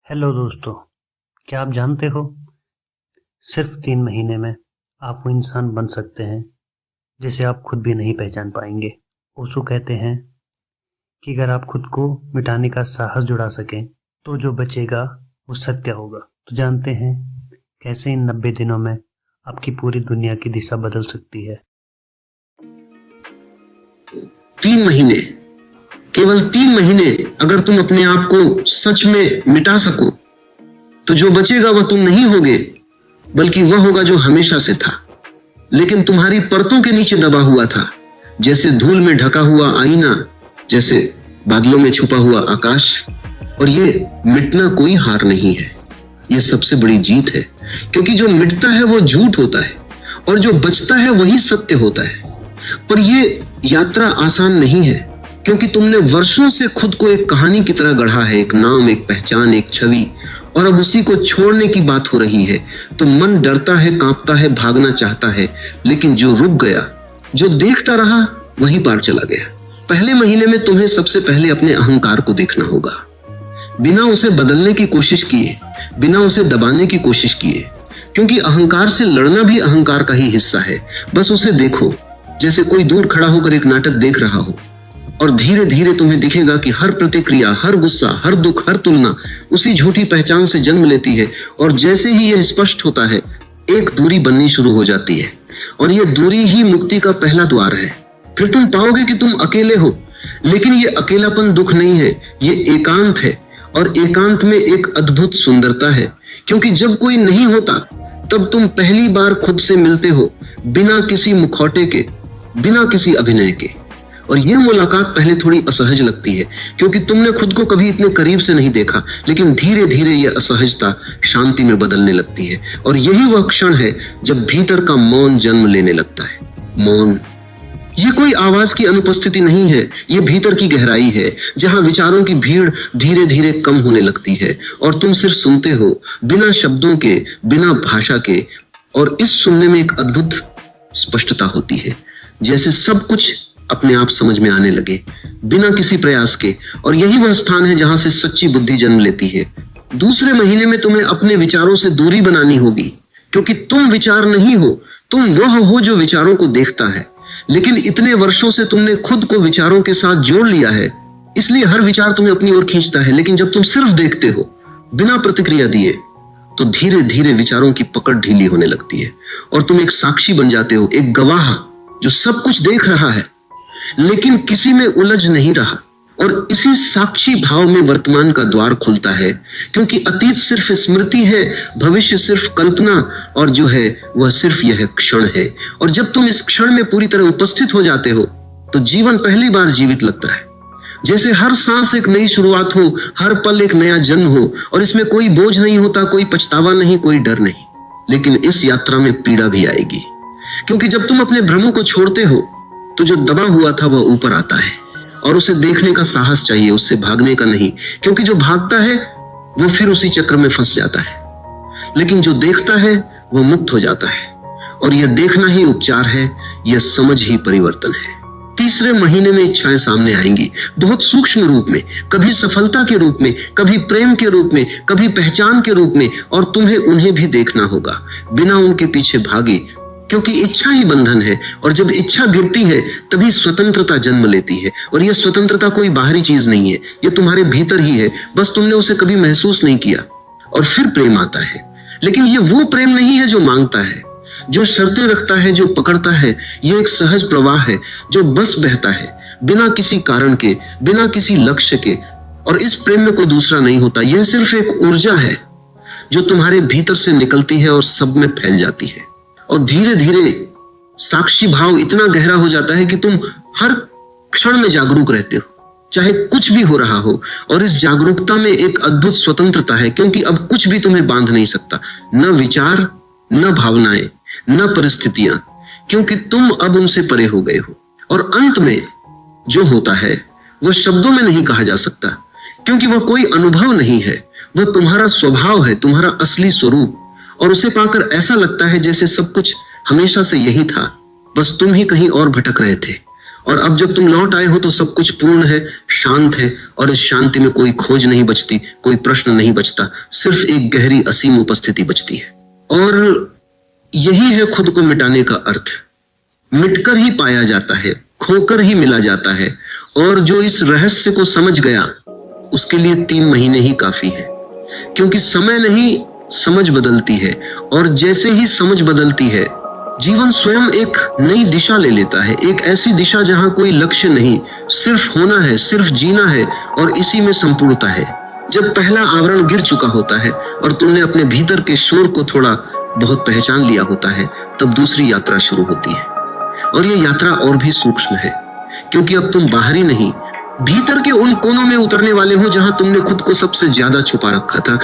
Hello दोस्तों, क्या आप जानते हो सिर्फ 3 महीने में आप वो इंसान बन सकते हैं जिसे आप खुद भी नहीं पहचान पाएंगे। ओशो कहते हैं कि अगर आप खुद को मिटाने का साहस जुटा सकें तो जो बचेगा वो सत्य होगा। तो जानते हैं कैसे इन 90 दिनों में आपकी पूरी दुनिया की दिशा बदल सकती है। 3 महीने, केवल 3 महीने अगर तुम अपने आप को सच में मिटा सको तो जो बचेगा वह तुम नहीं होगे, बल्कि वह होगा जो हमेशा से था, लेकिन तुम्हारी परतों के नीचे दबा हुआ था, जैसे धूल में ढका हुआ आईना, जैसे बादलों में छुपा हुआ आकाश। और ये मिटना कोई हार नहीं है, यह सबसे बड़ी जीत है, क्योंकि जो मिटता है वो झूठ होता है और जो बचता है वही सत्य होता है। पर यह यात्रा आसान नहीं है, क्योंकि तुमने वर्षों से खुद को एक कहानी की तरह गढ़ा है, एक नाम, एक पहचान, एक छवि, और अब उसी को छोड़ने की बात हो रही है तो मन डरता है, कांपता है, भागना चाहता है। लेकिन जो रुक गया, जो देखता रहा, वही पार चला गया। पहले महीने में तुम्हें सबसे पहले अपने अहंकार को देखना होगा, बिना उसे बदलने की कोशिश किए, बिना उसे दबाने की कोशिश किए, क्योंकि अहंकार से लड़ना भी अहंकार का ही हिस्सा है। बस उसे देखो, जैसे कोई दूर खड़ा होकर एक नाटक देख रहा हो, और धीरे धीरे तुम्हें दिखेगा कि हर प्रतिक्रिया, हर गुस्सा, हर दुख, हर तुलना उसी झूठी पहचान से जन्म लेती है। और जैसे ही यह स्पष्ट होता है, एक दूरी बननी शुरू हो जाती है, और यह दूरी ही मुक्ति का पहला द्वार है। फिर तुम पाओगे कि तुम अकेले हो, लेकिन यह अकेलापन दुख नहीं है, यह एकांत है। और एकांत में एक अद्भुत सुंदरता है, क्योंकि जब कोई नहीं होता तब तुम पहली बार खुद से मिलते हो, बिना किसी मुखौटे के, बिना किसी अभिनय के। और यह मुलाकात पहले थोड़ी असहज लगती है, क्योंकि तुमने खुद को कभी इतने करीब से नहीं देखा, लेकिन धीरे धीरे यह असहजता शांति में बदलने लगती है। और यही वह क्षण है जब भीतर का मौन जन्म लेने लगता है। मौन, यह कोई आवाज की अनुपस्थिति नहीं है, यह भीतर की गहराई है, जहां विचारों की भीड़ धीरे धीरे कम होने लगती है और तुम सिर्फ सुनते हो, बिना शब्दों के, बिना भाषा के। और इस सुनने में एक अद्भुत स्पष्टता होती है, जैसे सब कुछ अपने आप समझ में आने लगे, बिना किसी प्रयास के। और यही वह स्थान है जहां से सच्ची बुद्धि जन्म लेती है। दूसरे महीने में तुम्हें अपने विचारों से दूरी बनानी होगी, क्योंकि तुम विचार नहीं हो, तुम वह हो जो विचारों को देखता है। लेकिन इतने वर्षों से तुमने खुद को विचारों के साथ जोड़ लिया है, इसलिए हर विचार तुम्हें अपनी ओर खींचता है। लेकिन जब तुम सिर्फ देखते हो, बिना प्रतिक्रिया दिए, तो धीरे धीरे विचारों की पकड़ ढीली होने लगती है और तुम एक साक्षी बन जाते हो, एक गवाह जो सब कुछ देख रहा है लेकिन किसी में उलझ नहीं रहा। और इसी साक्षी भाव में वर्तमान का द्वार खुलता है, क्योंकि अतीत सिर्फ स्मृति है, भविष्य सिर्फ कल्पना, और जो है वह सिर्फ यह क्षण है। और जब तुम इस क्षण में पूरी तरह उपस्थित हो जाते हो तो जीवन पहली बार जीवित लगता है, जैसे हर सांस एक नई शुरुआत हो, हर पल एक नया जन्म हो। और इसमें कोई बोझ नहीं होता, कोई पछतावा नहीं, कोई डर नहीं। लेकिन इस यात्रा में पीड़ा भी आएगी, क्योंकि जब तुम अपने भ्रमों को छोड़ते हो तो जो दबा हुआ था वह ऊपर आता है, और उसे देखने का साहस चाहिए, उससे भागने का नहीं, क्योंकि जो भागता है वो फिर उसी चक्र में फंस जाता है, लेकिन जो देखता है वह मुक्त हो जाता है। और यह देखना ही उपचार है, यह समझ ही परिवर्तन है। तीसरे महीने में इच्छाएं सामने आएंगी, बहुत सूक्ष्म रूप में, कभी सफलता के रूप में, कभी प्रेम के रूप में, कभी पहचान के रूप में, और तुम्हें उन्हें भी देखना होगा, बिना उनके पीछे भागे, क्योंकि इच्छा ही बंधन है। और जब इच्छा गिरती है तभी स्वतंत्रता जन्म लेती है। और यह स्वतंत्रता कोई बाहरी चीज नहीं है, यह तुम्हारे भीतर ही है, बस तुमने उसे कभी महसूस नहीं किया। और फिर प्रेम आता है, लेकिन यह वो प्रेम नहीं है जो मांगता है, जो शर्तें रखता है, जो पकड़ता है। यह एक सहज प्रवाह है जो बस बहता है, बिना किसी कारण के, बिना किसी लक्ष्य के। और इस प्रेम में कोई दूसरा नहीं होता, यह सिर्फ एक ऊर्जा है जो तुम्हारे भीतर से निकलती है और सब में फैल जाती है। और धीरे धीरे साक्षी भाव इतना गहरा हो जाता है कि तुम हर क्षण में जागरूक रहते हो, चाहे कुछ भी हो रहा हो। और इस जागरूकता में एक अद्भुत स्वतंत्रता है, क्योंकि अब कुछ भी तुम्हें बांध नहीं सकता, न विचार, न भावनाएं, न परिस्थितियां, क्योंकि तुम अब उनसे परे हो गए हो। और अंत में जो होता है वह शब्दों में नहीं कहा जा सकता, क्योंकि वह कोई अनुभव नहीं है, वह तुम्हारा स्वभाव है, तुम्हारा असली स्वरूप। और उसे पाकर ऐसा लगता है जैसे सब कुछ हमेशा से यही था, बस तुम ही कहीं और भटक रहे थे। और अब जब तुम लौट आए हो तो सब कुछ पूर्ण है, शांत है, और इस शांति में कोई खोज नहीं बचती, कोई प्रश्न नहीं बचता, सिर्फ एक गहरी असीम उपस्थिति बचती है। और यही है खुद को मिटाने का अर्थ। मिटकर ही पाया जाता है, खोकर ही मिला जाता है। और जो इस रहस्य को समझ गया उसके लिए 3 महीने ही काफी है, क्योंकि समय नहीं, समझ बदलती है। और जैसे ही समझ बदलती है, जीवन स्वयं एक नई दिशा ले लेता है, एक ऐसी दिशा जहां कोई लक्ष्य नहीं, सिर्फ होना है, सिर्फ जीना है, और इसी में संपूर्णता है। जब पहला आवरण गिर चुका होता है और तुमने अपने भीतर के शोर को थोड़ा बहुत पहचान लिया होता है, तब दूसरी यात्रा शुरू होती है। और ये यात्रा और भी सूक्ष्म है, क्योंकि अब तुम बाहरी नहीं, भीतर के उन कोनों में उतरने वाले हो जहां तुमने खुद को सबसे ज्यादा छुपा रखा था।